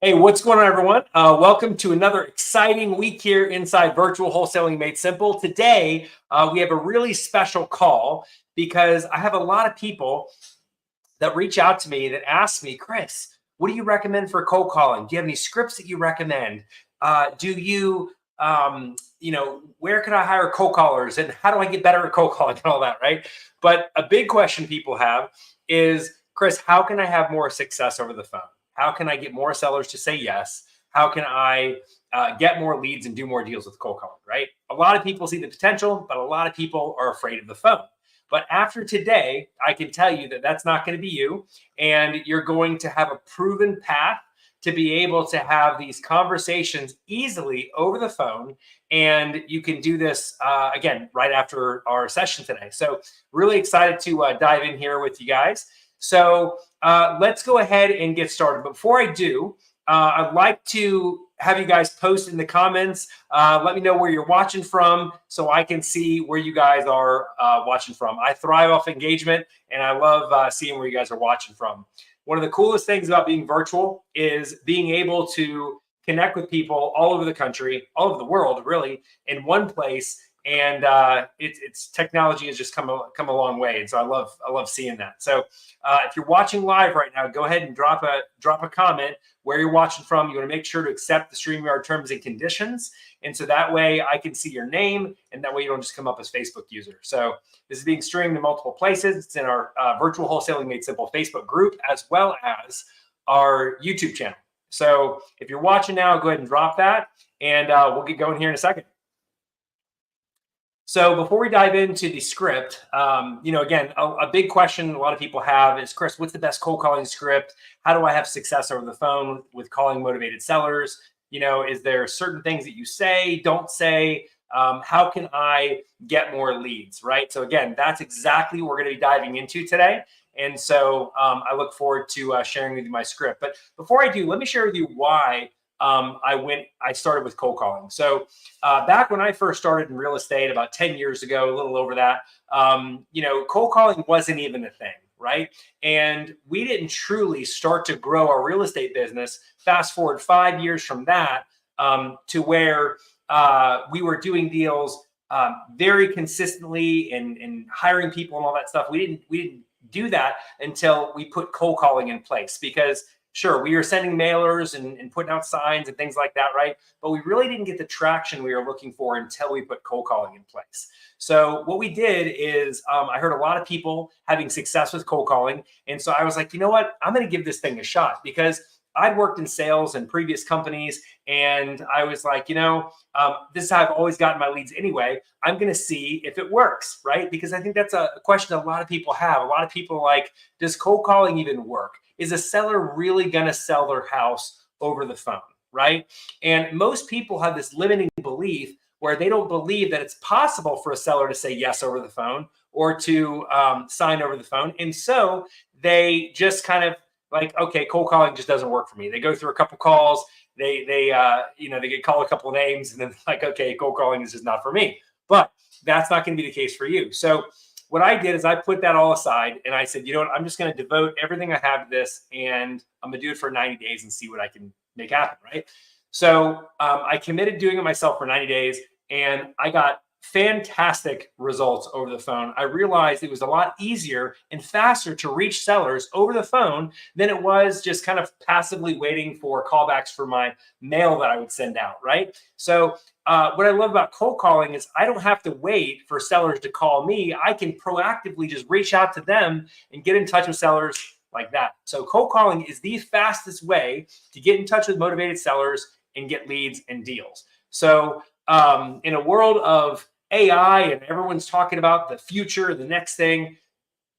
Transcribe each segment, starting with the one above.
Hey, what's going on, everyone? Welcome to another exciting week here inside Virtual Wholesaling Made Simple. Today, we have a really special call because I have a lot of people that reach out to me that ask me, Chris, what do you recommend for cold calling? Do you have any scripts that you recommend? Do you, where can I hire cold callers and how do I get better at cold calling and all that, right? But a big question people have is, Chris, how can I have more success over the phone? How can I get more sellers to say yes? How can I get more leads and do more deals with cold calling, right? A lot of people see the potential, but a lot of people are afraid of the phone. But after today, I can tell you that that's not going to be you. And you're going to have a proven path to be able to have these conversations easily over the phone. And you can do this, again, right after our session today. So really excited to dive in here with you guys. So let's go ahead and get started. But before I do, I'd like to have you guys post in the comments. Let me know where you're watching from so I can see where you guys are watching from. I thrive off engagement, and I love seeing where you guys are watching from. One of the coolest things about being virtual is being able to connect with people all over the country, all over the world, really, in one place. And it's technology has just come a long way, and so I love seeing that. So if you're watching live right now, go ahead and drop a comment where you're watching from. You want to make sure to accept the StreamYard terms and conditions, and so that way I can see your name, and that way you don't just come up as Facebook user. So this is being streamed in multiple places. It's in our Virtual Wholesaling Made Simple Facebook group as well as our YouTube channel. So if you're watching now, go ahead and drop that, and we'll get going here in a second. So before we dive into the script, again, a big question a lot of people have is, Chris, what's the best cold calling script? How do I have success over the phone with calling motivated sellers? Is there certain things that you say, don't say? How can I get more leads, right? So again, that's exactly what we're going to be diving into today. And so I look forward to sharing with you my script. But before I do, let me share with you why I started with cold calling. So back when I first started in real estate about 10 years ago, a little over that, cold calling wasn't even a thing, right? And we didn't truly start to grow our real estate business. Fast forward 5 years from that to where we were doing deals very consistently and hiring people and all that stuff. We didn't do that until we put cold calling in place, because sure, we were sending mailers and putting out signs and things like that, right? But we really didn't get the traction we were looking for until we put cold calling in place. So what we did is I heard a lot of people having success with cold calling. And so I was like, you know what? I'm going to give this thing a shot, because I'd worked in sales in previous companies. And I was like, this is how I've always gotten my leads anyway. I'm going to see if it works, right? Because I think that's a question a lot of people have. A lot of people are like, does cold calling even work? Is a seller really going to sell their house over the phone, right? And most people have this limiting belief where they don't believe that it's possible for a seller to say yes over the phone or to sign over the phone. And so they just kind of like, okay, cold calling just doesn't work for me. They go through a couple calls, they get called a couple of names, and then like, okay, cold calling is just not for me. But that's not going to be the case for you. So what I did is I put that all aside and I said, you know what, I'm just going to devote everything I have to this, and I'm going to do it for 90 days and see what I can make happen, right? So I committed doing it myself for 90 days, and I got fantastic results over the phone. I realized it was a lot easier and faster to reach sellers over the phone than it was just kind of passively waiting for callbacks for my mail that I would send out, right? So what I love about cold calling is I don't have to wait for sellers to call me. I can proactively just reach out to them and get in touch with sellers like that. So cold calling is the fastest way to get in touch with motivated sellers and get leads and deals. So in a world of AI and everyone's talking about the future, the next thing,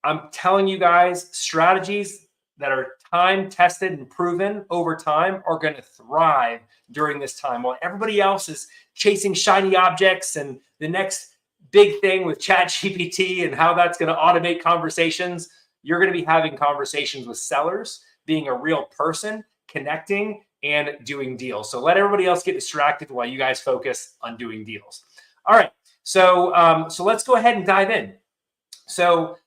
I'm telling you guys, strategies that are time tested and proven over time are going to thrive during this time. While everybody else is chasing shiny objects and the next big thing with ChatGPT and how that's going to automate conversations, you're going to be having conversations with sellers, being a real person, connecting and doing deals. So let everybody else get distracted while you guys focus on doing deals. All right. So let's go ahead and dive in. So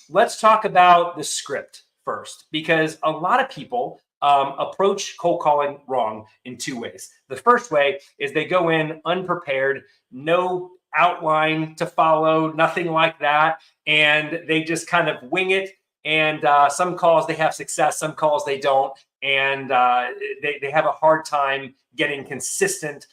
let's talk about the script first, because a lot of people approach cold calling wrong in two ways. The first way is they go in unprepared, no outline to follow, nothing like that. And they just kind of wing it. And some calls they have success, some calls they don't. And they have a hard time getting consistent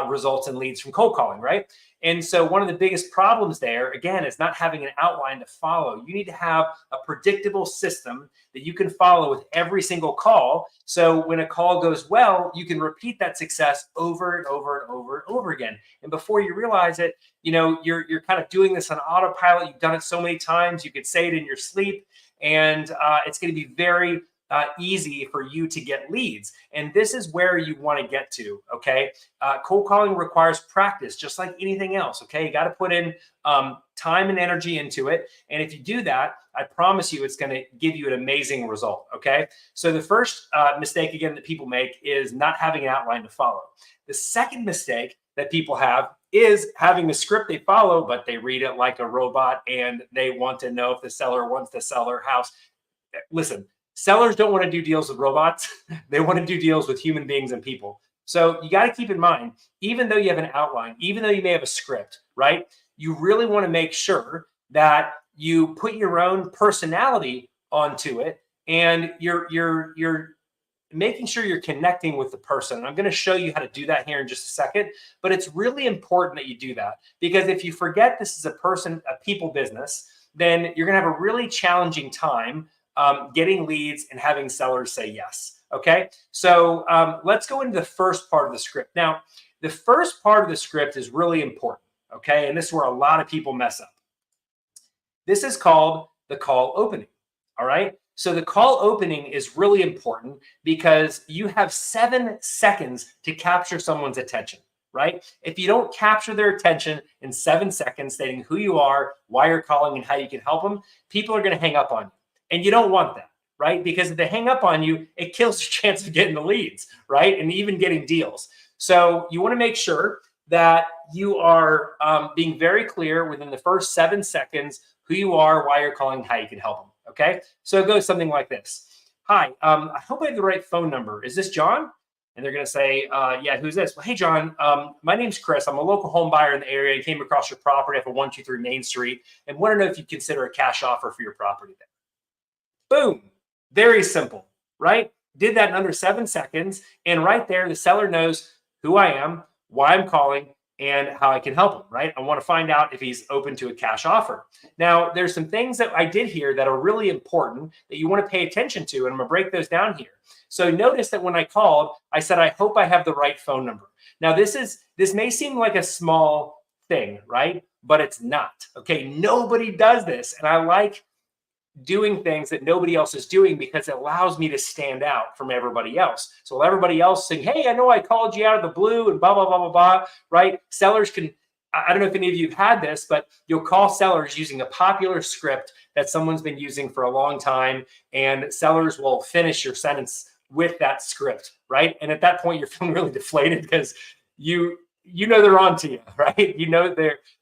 results and leads from cold calling, right? And so one of the biggest problems there, again, is not having an outline to follow. You need to have a predictable system that you can follow with every single call. So when a call goes well, you can repeat that success over and over and over and over again. And before you realize it, you're kind of doing this on autopilot. You've done it so many times, you could say it in your sleep, and it's going to be very easy for you to get leads. And this is where you want to get to, okay? Cold calling requires practice, just like anything else, okay? You got to put in time and energy into it. And if you do that, I promise you it's going to give you an amazing result, okay? So the first mistake, again, that people make is not having an outline to follow. The second mistake that people have is having the script they follow, but they read it like a robot and they want to know if the seller wants to sell their house. Listen, sellers don't want to do deals with robots. They want to do deals with human beings and people. So you got to keep in mind, even though you have an outline, even though you may have a script, right? You really want to make sure that you put your own personality onto it, and you're making sure you're connecting with the person. And I'm going to show you how to do that here in just a second, but it's really important that you do that, because if you forget this is a people business, then you're going to have a really challenging time getting leads and having sellers say yes. Okay. So let's go into the first part of the script. Now, the first part of the script is really important. Okay. And this is where a lot of people mess up. This is called the call opening. All right. So the call opening is really important because you have 7 seconds to capture someone's attention, right? If you don't capture their attention in 7 seconds, stating who you are, why you're calling, and how you can help them, people are going to hang up on you. And you don't want that, right? Because if they hang up on you, it kills your chance of getting the leads, right? And even getting deals. So you want to make sure that you are being very clear within the first 7 seconds who you are, why you're calling, how you can help them. Okay. So it goes something like this. Hi, I hope I have the right phone number. Is this John? And they're going to say, yeah, who's this? Well, hey, John, my name's Chris. I'm a local home buyer in the area. I came across your property off of 123 Main Street and want to know if you consider a cash offer for your property there. Boom. Very simple, right? Did that in under 7 seconds. And right there, the seller knows who I am, why I'm calling, and how I can help him, right? I want to find out if he's open to a cash offer. Now, there's some things that I did here that are really important that you want to pay attention to, and I'm going to break those down here. So notice that when I called, I said, I hope I have the right phone number. Now, this may seem like a small thing, right? But it's not, okay? Nobody does this, and I like doing things that nobody else is doing because it allows me to stand out from everybody else. So everybody else saying, hey, I know I called you out of the blue and blah, blah, blah, blah, blah, right? Sellers can, I don't know if any of you have had this, but you'll call sellers using a popular script that someone's been using for a long time, and sellers will finish your sentence with that script, right? And at that point, you're feeling really deflated because you know they're on to you, right? You know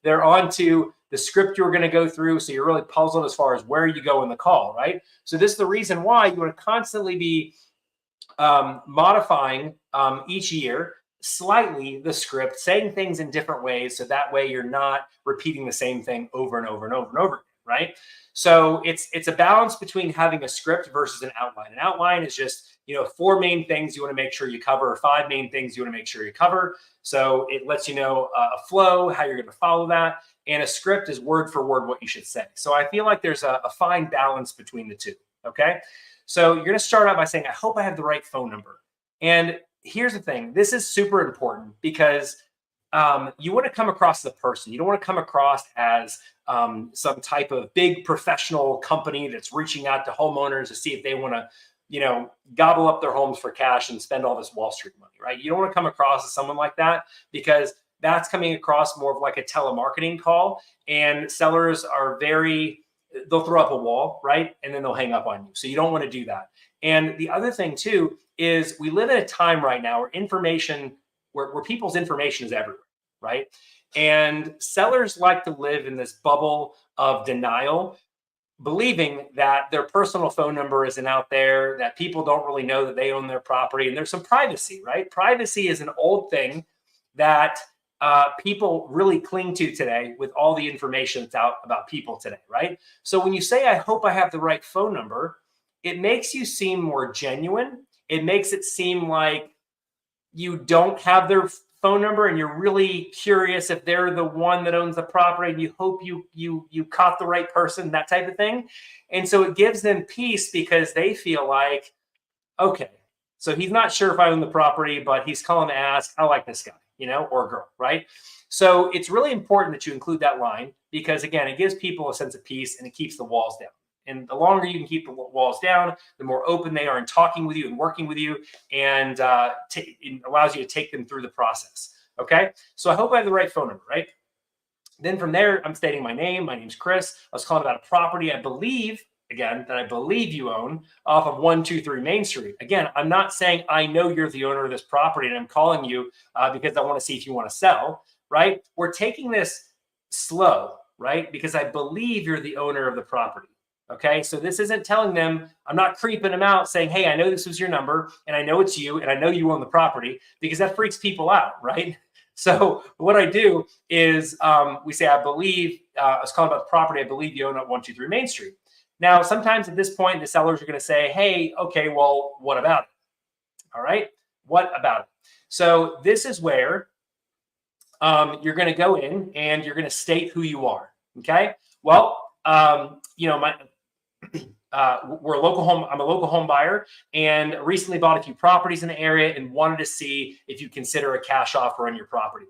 they're on to the script you're going to go through. So you're really puzzled as far as where you go in the call, right? So this is the reason why you want to constantly be modifying each year slightly the script, saying things in different ways. So that way you're not repeating the same thing over and over and over and over again, right? So it's a balance between having a script versus an outline. An outline is just, 4 main things you want to make sure you cover, or 5 main things you want to make sure you cover. So it lets you know a flow, how you're going to follow that. And a script is word for word what you should say. So I feel like there's a fine balance between the two. Okay. So you're going to start out by saying, I hope I have the right phone number. And here's the thing. This is super important because you want to come across the person. You don't want to come across as some type of big professional company that's reaching out to homeowners to see if they want to, gobble up their homes for cash and spend all this Wall Street money, right? You don't want to come across as someone like that, because that's coming across more of like a telemarketing call, and sellers are they'll throw up a wall, right? And then they'll hang up on you. So you don't want to do that. And the other thing too, is we live in a time right now where people's information is everywhere, right? And sellers like to live in this bubble of denial believing that their personal phone number isn't out there, that people don't really know that they own their property, and there's some privacy, right? Privacy is an old thing that people really cling to today with all the information that's out about people today, right? So when you say, I hope I have the right phone number, it makes you seem more genuine. It makes it seem like you don't have their phone number and you're really curious if they're the one that owns the property, and you hope you caught the right person, that type of thing. And so it gives them peace because they feel like, okay, so he's not sure if I own the property, but he's calling to ask, I like this guy, or girl, right? So it's really important that you include that line because, again, it gives people a sense of peace and it keeps the walls down. And the longer you can keep the walls down, the more open they are in talking with you and working with you, and it allows you to take them through the process. Okay, so I hope I have the right phone number, right? Then from there, I'm stating my name. My name's Chris. I was calling about a property I believe you own off of 123 Main Street. Again, I'm not saying I know you're the owner of this property and I'm calling you because I want to see if you want to sell, right? We're taking this slow, right? Because I believe you're the owner of the property. Okay, so this isn't telling them, I'm not creeping them out saying, hey, I know this was your number and I know it's you and I know you own the property, because that freaks people out, right? So what I do is we say, I believe, I was calling about the property I believe you own at 123 Main Street. Now, sometimes at this point, the sellers are going to say, hey, okay, well, what about it? All right, what about it? So this is where you're going to go in and you're going to state who you are. Okay, well, we're a local home. I'm a local home buyer and recently bought a few properties in the area and wanted to see if you consider a cash offer on your property,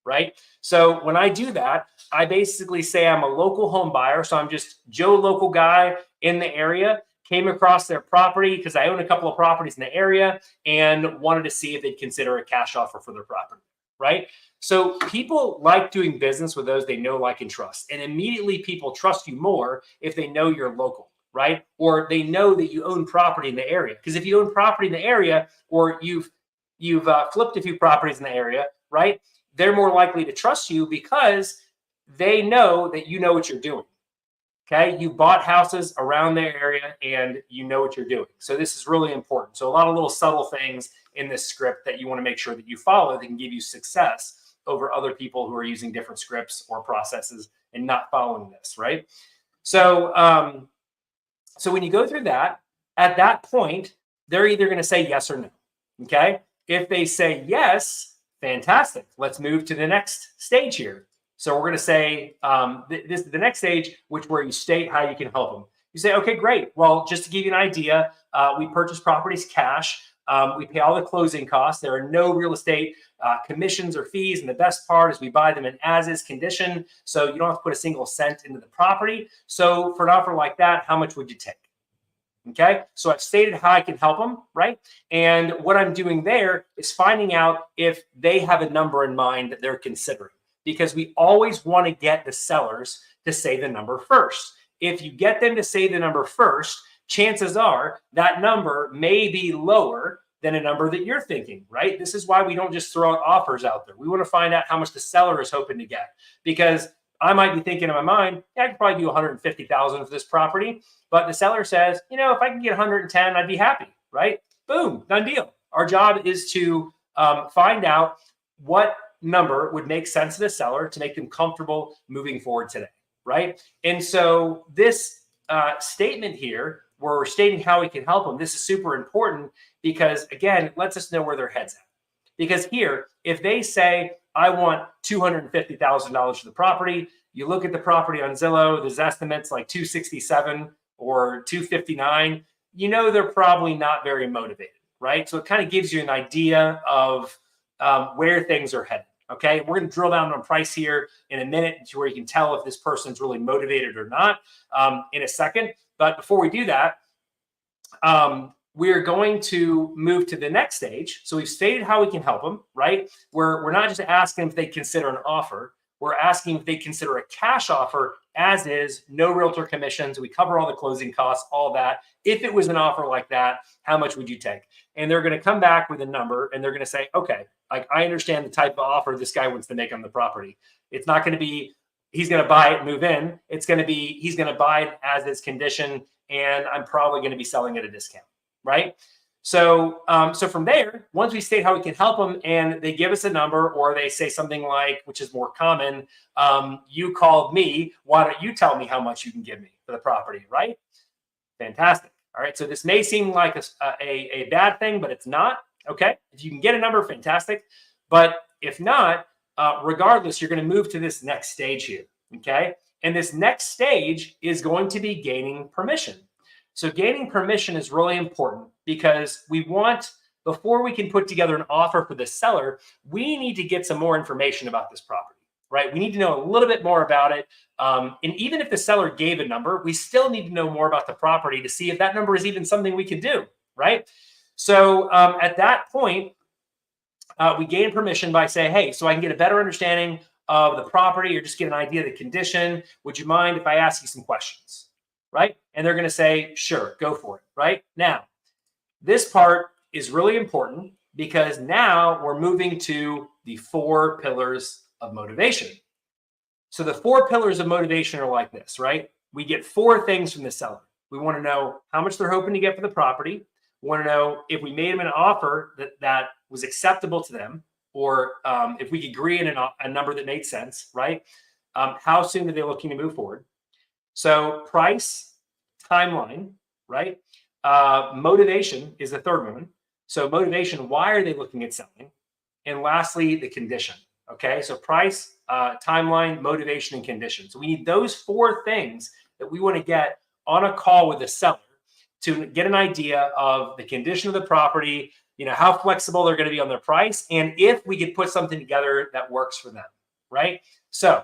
right? So when I do that, I basically say I'm a local home buyer. So I'm just Joe, local guy in the area, came across their property because I own a couple of properties in the area and wanted to see if they'd consider a cash offer for their property, right? So people like doing business with those they know, like, and trust. And immediately people trust you more if they know you're local, right? Or they know that you own property in the area. Because if you own property in the area, or you've flipped a few properties in the area, right? They're more likely to trust you because they know that you know what you're doing. Okay, you bought houses around their area and you know what you're doing. So this is really important. So a lot of little subtle things in this script that you want to make sure that you follow that can give you success over other people who are using different scripts or processes and not following this, right? So, so when you go through that, at that point, they're either going to say yes or no. Okay, if they say yes, fantastic. Let's move to the next stage here. So we're going to say the next stage, where you state how you can help them. You say, okay, great. Well, just to give you an idea, we purchase properties cash. We pay all the closing costs. There are no real estate commissions or fees. And the best part is we buy them in as-is condition. So you don't have to put a single cent into the property. So for an offer like that, how much would you take? Okay, so I've stated how I can help them, right? And what I'm doing there is finding out if they have a number in mind that they're considering, because we always want to get the sellers to say the number first. If you get them to say the number first, chances are that number may be lower than a number that you're thinking, right? This is why we don't just throw out offers out there. We want to find out how much the seller is hoping to get, because I might be thinking in my mind, yeah, I could probably do 150,000 for this property, but the seller says, if I can get 110, I'd be happy, right? Boom, done deal. Our job is to find out what number would make sense to the seller to make them comfortable moving forward today, right? And so this statement here, where we're stating how we can help them, this is super important because, again, it lets us know where their head's at. Because here, if they say, I want $250,000 for the property, you look at the property on Zillow, there's estimates like 267 or 259, they're probably not very motivated, right? So it kind of gives you an idea of where things are headed. Okay, we're going to drill down on price here in a minute to where you can tell if this person's really motivated or not in a second. But before we do that, we're going to move to the next stage. So we've stated how we can help them, right? We're not just asking if they consider an offer. We're asking if they consider a cash offer as is, no realtor commissions. We cover all the closing costs, all that. If it was an offer like that, how much would you take? And they're going to come back with a number and they're going to say, okay, I understand the type of offer this guy wants to make on the property. It's not going to be he's going to buy it, move in. It's going to be, he's going to buy it as is condition, and I'm probably going to be selling at a discount, right? So, so from there, once we state how we can help them and they give us a number, or they say something like, which is more common, you called me, why don't you tell me how much you can give me for the property, right? Fantastic. All right. So this may seem like a bad thing, but it's not. Okay. If you can get a number, fantastic. But if not, regardless, you're going to move to this next stage here. Okay. And this next stage is going to be gaining permission. So gaining permission is really important because we want, before we can put together an offer for the seller, we need to get some more information about this property, right? We need to know a little bit more about it. And even if the seller gave a number, we still need to know more about the property to see if that number is even something we can do, right? So at that point, we gain permission by saying, hey, so I can get a better understanding of the property or just get an idea of the condition. Would you mind if I ask you some questions? Right? And they're going to say, sure, go for it. Right? Now, this part is really important because now we're moving to the 4 pillars of motivation. So the 4 pillars of motivation are like this, right? We get 4 things from the seller. We want to know how much they're hoping to get for the property. We want to know if we made them an offer that was acceptable to them, or if we could agree in a number that made sense, right? How soon are they looking to move forward? So price, timeline, right? Motivation is the third one. So motivation, why are they looking at selling? And lastly, the condition. Okay, so price, timeline, motivation, and condition. So we need those 4 things that we want to get on a call with the seller to get an idea of the condition of the property, you know, how flexible they're going to be on their price, and if we could put something together that works for them, right? So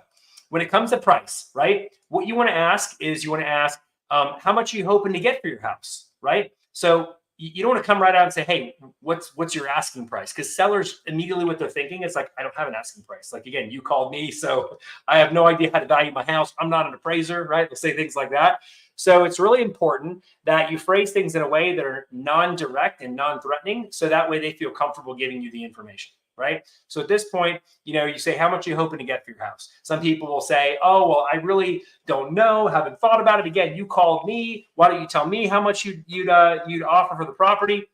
when it comes to price, right, what you want to ask is, you want to ask, how much are you hoping to get for your house, right? So you don't want to come right out and say, hey, what's your asking price? Because sellers, immediately what they're thinking is like, I don't have an asking price. Like, again, you called me, so I have no idea how to value my house. I'm not an appraiser, right? They'll say things like that. So it's really important that you phrase things in a way that are non-direct and non-threatening, so that way they feel comfortable giving you the information, right? So at this point, you know, you say, how much are you hoping to get for your house? Some people will say, oh, well, I really don't know, haven't thought about it. Again, you called me. Why don't you tell me how much you'd offer for the property?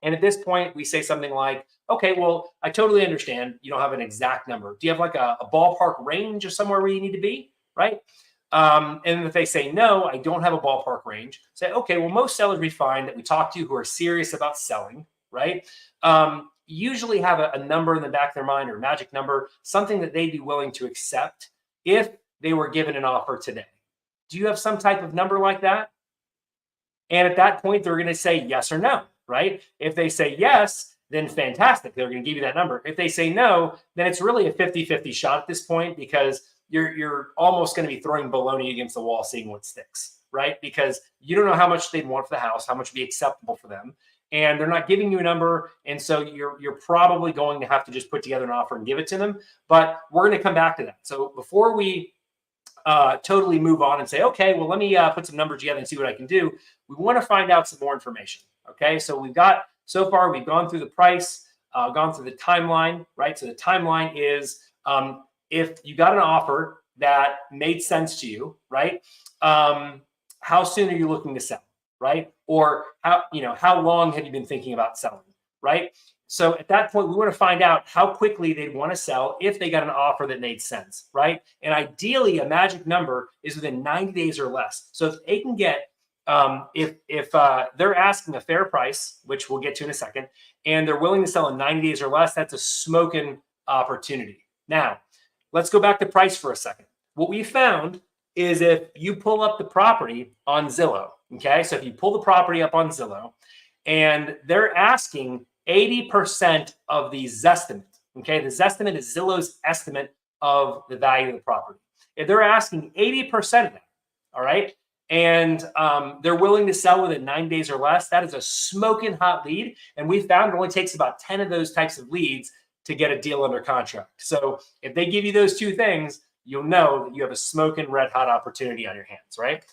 And at this point, we say something like, okay, well, I totally understand you don't have an exact number. Do you have like a ballpark range or somewhere where you need to be, right? And if they say, no, I don't have a ballpark range, say, okay, well, most sellers we find that we talk to who are serious about selling, right, usually have a number in the back of their mind, or a magic number, something that they'd be willing to accept if they were given an offer today. Do you have some type of number like that? And at that point, they're going to say yes or no, right? If they say yes, then fantastic. They're going to give you that number. If they say no, then it's really a 50-50 shot at this point, because you're almost going to be throwing baloney against the wall, seeing what sticks, right? Because you don't know how much they'd want for the house, how much would be acceptable for them, and they're not giving you a number. And so you're probably going to have to just put together an offer and give it to them. But we're going to come back to that. So before we totally move on and say, okay, well, let me put some numbers together and see what I can do, we want to find out some more information. Okay, so we've gone through the price, gone through the timeline, right? So the timeline is, if you got an offer that made sense to you, right? How soon are you looking to sell, right? Or how long have you been thinking about selling, right? So at that point, we want to find out how quickly they'd want to sell if they got an offer that made sense, right? And ideally, a magic number is within 90 days or less. So if they can get, if they're asking a fair price, which we'll get to in a second, and they're willing to sell in 90 days or less, that's a smoking opportunity. Now, let's go back to price for a second. What we found is, if you pull up the property on Zillow, okay? So if you pull the property up on Zillow and they're asking 80% of the Zestimate, okay? The Zestimate is Zillow's estimate of the value of the property. If they're asking 80% of that, all right, and they're willing to sell within 9 days or less, that is a smoking hot lead. And we found it only takes about 10 of those types of leads to get a deal under contract. So if they give you those 2 things, you'll know that you have a smoking red hot opportunity on your hands, right?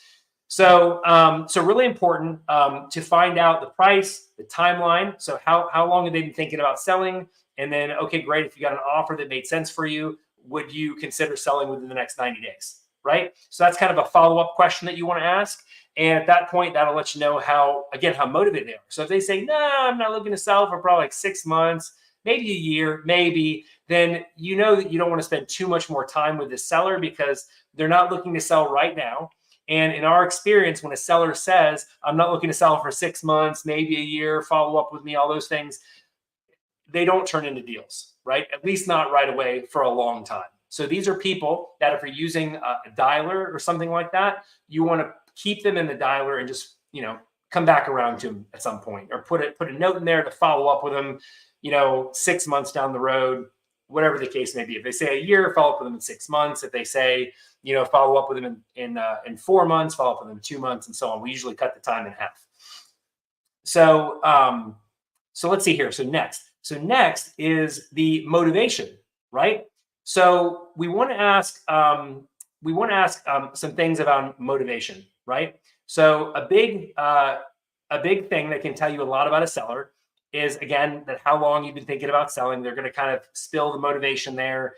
So, so really important to find out the price, the timeline. So how long have they been thinking about selling? And then, okay, great. If you got an offer that made sense for you, would you consider selling within the next 90 days? Right? So that's kind of a follow-up question that you want to ask. And at that point, that'll let you know how motivated they are. So if they say, no, I'm not looking to sell for probably like 6 months, maybe a year, maybe, then you know that you don't want to spend too much more time with the seller because they're not looking to sell right now. And in our experience, when a seller says, I'm not looking to sell for 6 months, maybe a year, follow up with me, all those things, they don't turn into deals, right? At least not right away for a long time. So these are people that if you're using a dialer or something like that, you want to keep them in the dialer and just, come back around to them at some point, or put a note in there to follow up with them, 6 months down the road, whatever the case may be. If they say a year, follow up with them in 6 months. If they say, follow up with them in 4 months, follow up with them in 2 months, and so on. We usually cut the time in half. So, so let's see here. So next is the motivation, right? So we want to ask some things about motivation, right? So a big thing that can tell you a lot about a seller is, again, that how long you've been thinking about selling. They're going to kind of spill the motivation there,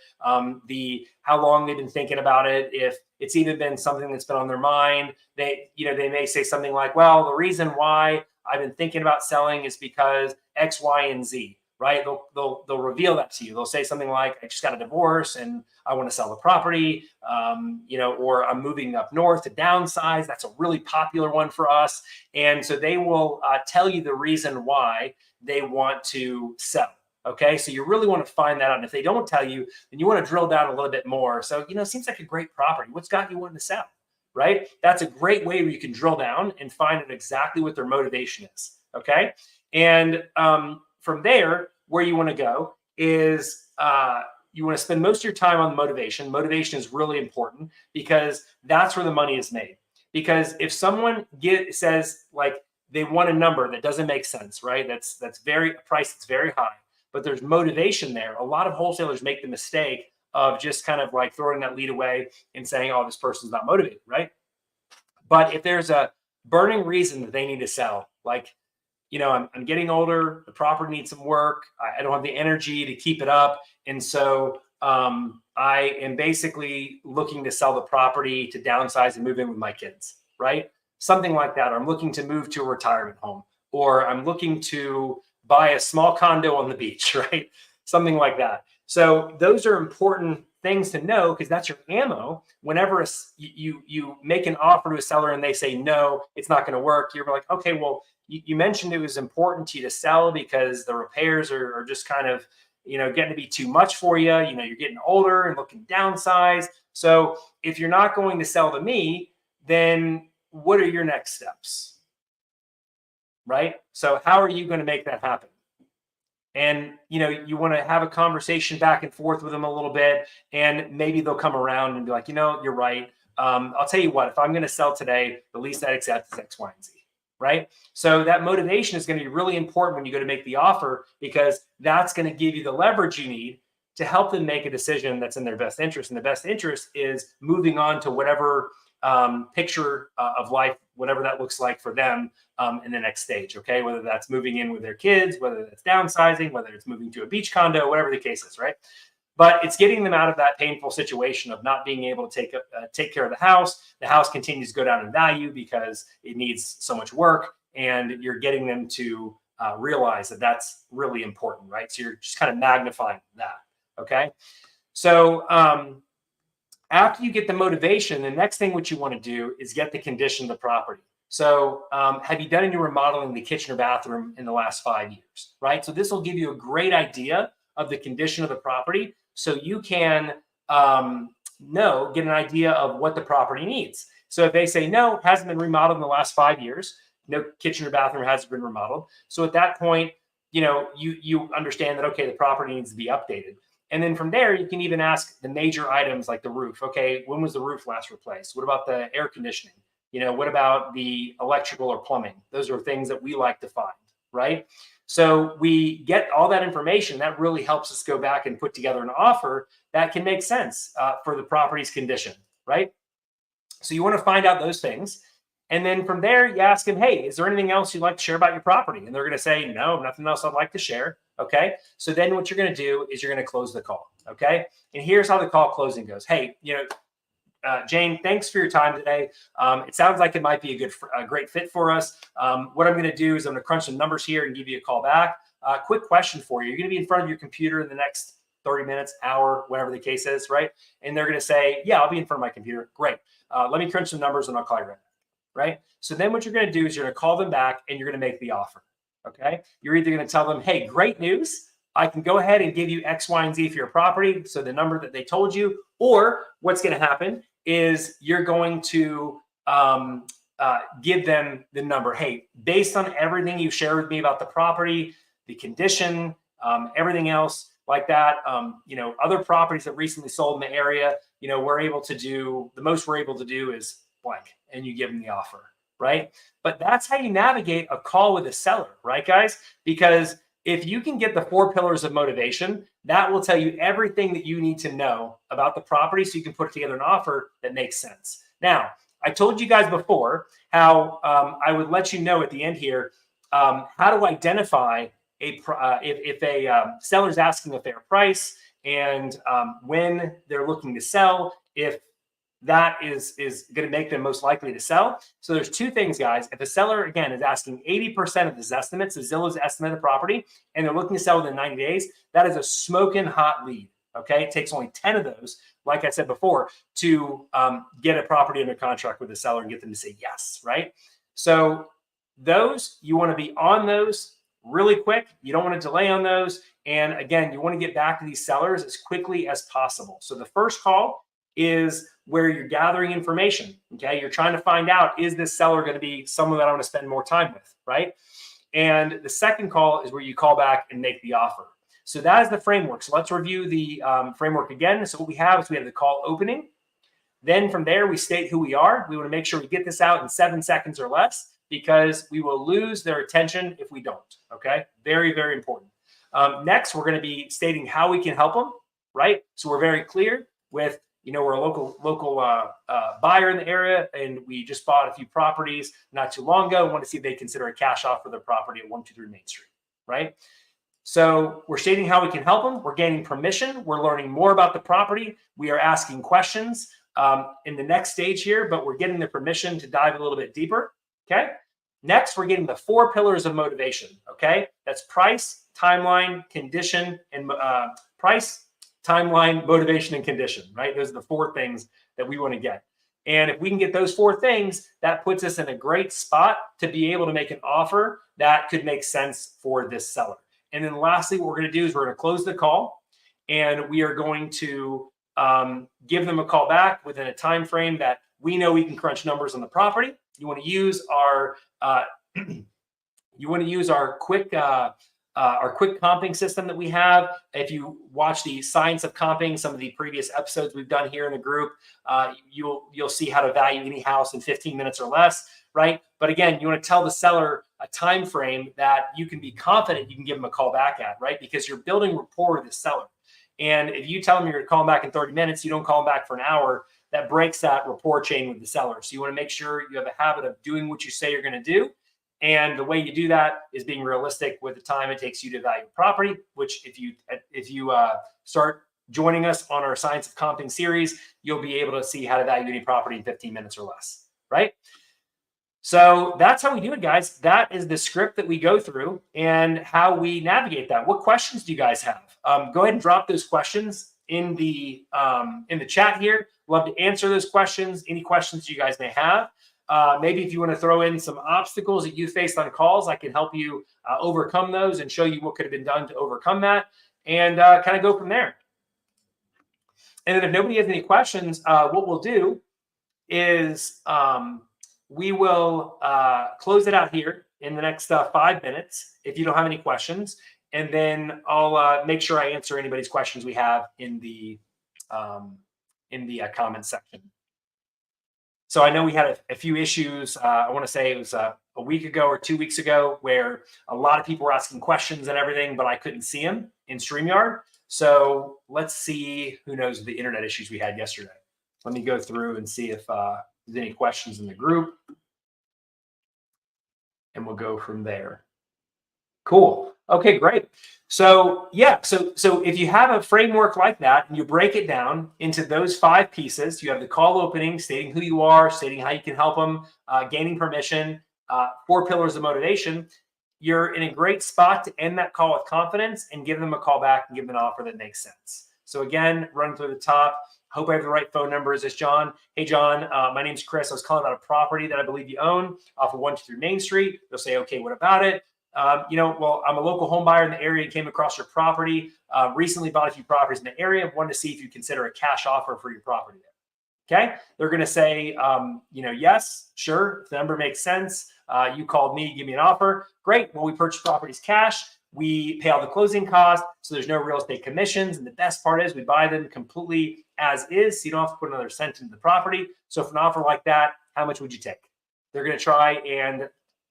the how long they've been thinking about it. If it's even been something that's been on their mind, they may say something like, well, the reason why I've been thinking about selling is because X, Y, and Z. Right? They'll reveal that to you. They'll say something like, I just got a divorce and I want to sell the property, or I'm moving up north to downsize. That's a really popular one for us. And so they will tell you the reason why they want to sell. Okay. So you really want to find that out. And if they don't tell you, then you want to drill down a little bit more. So, it seems like a great property. What's got you wanting to sell? Right? That's a great way where you can drill down and find out exactly what their motivation is. Okay. And, from there, where you want to go is you want to spend most of your time on motivation. Motivation is really important because that's where the money is made. Because if someone says like they want a number that doesn't make sense, right? That's a price that's very high, but there's motivation there. A lot of wholesalers make the mistake of just kind of like throwing that lead away and saying, oh, this person's not motivated, right? But if there's a burning reason that they need to sell, like, I'm getting older, the property needs some work, I don't have the energy to keep it up. And so I am basically looking to sell the property to downsize and move in with my kids, right? Something like that. Or I'm looking to move to a retirement home, or I'm looking to buy a small condo on the beach, right? Something like that. So those are important things to know because that's your ammo. Whenever you make an offer to a seller and they say, no, it's not going to work, you're like, okay, well, you mentioned it was important to you to sell because the repairs are just kind of, getting to be too much for you. You're getting older and looking to downsize. So if you're not going to sell to me, then what are your next steps? Right? So how are you going to make that happen? And, you want to have a conversation back and forth with them a little bit, and maybe they'll come around and be like, you're right. I'll tell you what, if I'm going to sell today, the least I'd accept is X, Y, and Z. Right? So that motivation is going to be really important when you go to make the offer, because that's going to give you the leverage you need to help them make a decision that's in their best interest. And the best interest is moving on to whatever picture of life, whatever that looks like for them in the next stage. Okay. Whether that's moving in with their kids, whether that's downsizing, whether it's moving to a beach condo, whatever the case is. Right. But it's getting them out of that painful situation of not being able to take care of the house. The house continues to go down in value because it needs so much work, and you're getting them to realize that that's really important, right? So you're just kind of magnifying that, okay? So after you get the motivation, the next thing what you want to do is get the condition of the property. So have you done any remodeling the kitchen or bathroom in the last 5 years, right? So this will give you a great idea of the condition of the property, so you can get an idea of what the property needs. So if they say, no, it hasn't been remodeled in the last 5 years, no kitchen or bathroom hasn't been remodeled. So at that point, you understand that, okay, the property needs to be updated. And then from there, you can even ask the major items like the roof. Okay, when was the roof last replaced? What about the air conditioning? What about the electrical or plumbing? Those are things that we like to find, right? So we get all that information. That really helps us go back and put together an offer that can make sense for the property's condition, right? So you want to find out those things. And then from there, you ask them, hey, is there anything else you'd like to share about your property? And they're going to say, no, nothing else I'd like to share. Okay. So then what you're going to do is you're going to close the call. Okay. And here's how the call closing goes. Hey, Jane, thanks for your time today. It sounds like it might be a great fit for us. What I'm going to do is I'm going to crunch some numbers here and give you a call back. Quick question for you. You're going to be in front of your computer in the next 30 minutes, hour, whatever the case is, right? And they're going to say, yeah, I'll be in front of my computer. Great. Let me crunch some numbers and I'll call you right back. Right? So then what you're going to do is you're going to call them back and you're going to make the offer. Okay. You're either going to tell them, hey, great news. I can go ahead and give you X, Y, and Z for your property. So the number that they told you, or what's going to happen is you're going to give them the number. Hey, based on everything you shared with me about the property, the condition, everything else like that, other properties that recently sold in the area, we're able to do, the most we're able to do is blank, and you give them the offer, right? But that's how you navigate a call with a seller, right, guys? Because if you can get the 4 pillars of motivation, that will tell you everything that you need to know about the property so you can put together an offer that makes sense. Now, I told you guys before how I would let you know at the end here how to identify if a seller's asking a fair price and when they're looking to sell, if that is going to make them most likely to sell. So there's 2 things, guys. If a seller, again, is asking 80% of his estimates, so Zillow's estimate of property, and they're looking to sell within 90 days, that is a smoking hot lead, okay? It takes only 10 of those, like I said before, to get a property under contract with the seller and get them to say yes, right? So those, you want to be on those really quick. You don't want to delay on those. And again, you want to get back to these sellers as quickly as possible. So the first call is where you're gathering information. Okay. You're trying to find out, is this seller going to be someone that I want to spend more time with? Right. And the second call is where you call back and make the offer. So that is the framework. So let's review the framework again. So what we have is we have the call opening. Then from there, we state who we are. We want to make sure we get this out in 7 seconds or less because we will lose their attention if we don't. Okay. Very, very important. Next, we're going to be stating how we can help them. Right. So we're very clear with, we're a local buyer in the area, and we just bought a few properties not too long ago. We want to see if they consider a cash offer for their property at 123 Main Street, right? So we're stating how we can help them. We're gaining permission. We're learning more about the property. We are asking questions in the next stage here, but we're getting the permission to dive a little bit deeper, okay? Next, we're getting the 4 pillars of motivation, okay? That's price, timeline, condition, and price, timeline, motivation, and condition, right? Those are the 4 things that we want to get. And if we can get those 4 things, that puts us in a great spot to be able to make an offer that could make sense for this seller. And then lastly, what we're going to do is we're going to close the call, and we are going to give them a call back within a time frame that we know we can crunch numbers on the property. You want to use our quick comping system that we have. If you watch the science of comping, some of the previous episodes we've done here in the group, you'll see how to value any house in 15 minutes or less, right? But again, you want to tell the seller a time frame that you can be confident you can give them a call back at, right? Because you're building rapport with the seller. And if you tell them you're going to call them back in 30 minutes, you don't call them back for an hour, that breaks that rapport chain with the seller. So you want to make sure you have a habit of doing what you say you're going to do. And the way you do that is being realistic with the time it takes you to value property, which if you start joining us on our Science of Comping series, you'll be able to see how to value any property in 15 minutes or less, right? So that's how we do it, guys. That is the script that we go through and how we navigate that. What questions do you guys have? Go ahead and drop those questions in the chat here. Love to answer those questions. Any questions you guys may have. Maybe if you want to throw in some obstacles that you faced on calls, I can help you overcome those and show you what could have been done to overcome that, and kind of go from there. And then if nobody has any questions, what we'll do is we will close it out here in the next 5 minutes if you don't have any questions. And then I'll make sure I answer anybody's questions we have in the comment section. So I know we had a few issues. I want to say it was a week ago or 2 weeks ago where a lot of people were asking questions and everything, but I couldn't see them in StreamYard. So let's see, who knows the internet issues we had yesterday. Let me go through and see if there's any questions in the group, and we'll go from there. Cool. Okay, great. So yeah, so if you have a framework like that and you break it down into those 5 pieces, you have the call opening, stating who you are, stating how you can help them, gaining permission, 4 pillars of motivation. You're in a great spot to end that call with confidence and give them a call back and give them an offer that makes sense. So again, run through the top. Hope I have the right phone number. Is this John? Hey, John, my name's Chris. I was calling about a property that I believe you own off of 123 Main Street. They'll say, okay, what about it? Well, I'm a local home buyer in the area and came across your property. Recently bought a few properties in the area. Wanted to see if you consider a cash offer for your property there. Okay. They're going to say, yes, sure. If the number makes sense. You called me, give me an offer. Great. Well, we purchase properties cash. We pay all the closing costs. So there's no real estate commissions. And the best part is we buy them completely as is. So you don't have to put another cent into the property. So for an offer like that, how much would you take? They're going to try and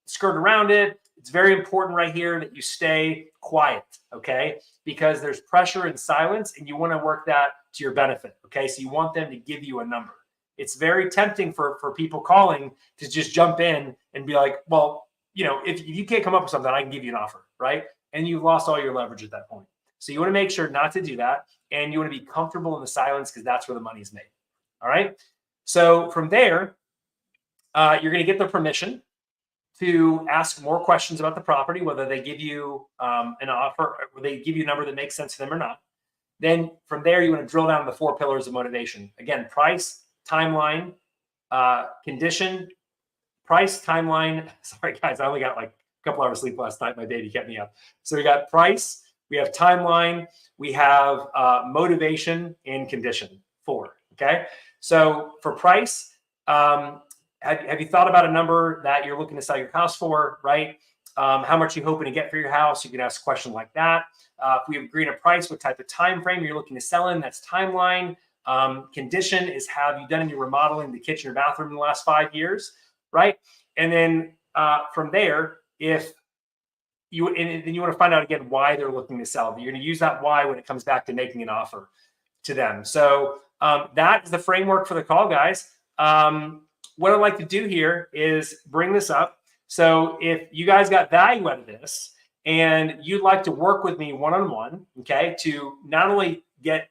skirt around it. It's very important right here that you stay quiet, okay? Because there's pressure and silence, and you want to work that to your benefit, okay? So you want them to give you a number. It's very tempting for people calling to just jump in and be like, well, if you can't come up with something, I can give you an offer, right? And you've lost all your leverage at that point. So you want to make sure not to do that, and you want to be comfortable in the silence because that's where the money's made, all right? So from there, you're going to get their permission to ask more questions about the property, whether they give you an offer, or they give you a number that makes sense to them or not. Then from there, you want to drill down the 4 pillars of motivation. Again, price, timeline, condition, price, timeline. Sorry, guys, I only got like a couple hours sleep last night. My baby kept me up. So we got price, we have timeline, we have motivation, and condition. 4, okay? So for price, have you thought about a number that you're looking to sell your house for, right? How much are you hoping to get for your house? You can ask a question like that. If we agree on a price, what type of time frame you're looking to sell in, that's timeline. Condition is, have you done any remodeling the kitchen or bathroom in the last 5 years, right? And then from there, then you want to find out again why they're looking to sell. You're going to use that why when it comes back to making an offer to them. So that is the framework for the call, guys. What I'd like to do here is bring this up. So if you guys got value out of this and you'd like to work with me one-on-one, okay, to not only get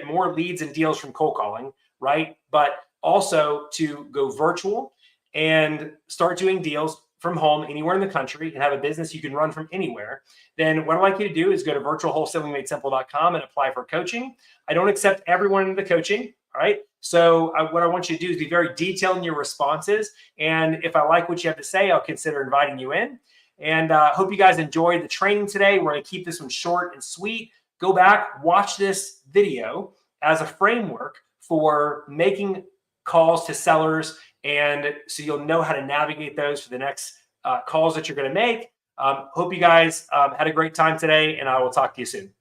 more leads and deals from cold calling, right, but also to go virtual and start doing deals from home anywhere in the country and have a business you can run from anywhere, then what I'd like you to do is go to virtualwholesalingmadesimple.com and apply for coaching. I don't accept everyone into the coaching, all right? So what I want you to do is be very detailed in your responses. And if I like what you have to say, I'll consider inviting you in. And hope you guys enjoyed the training today. We're going to keep this one short and sweet. Go back, watch this video as a framework for making calls to sellers. And so you'll know how to navigate those for the next calls that you're going to make. Hope you guys had a great time today, and I will talk to you soon.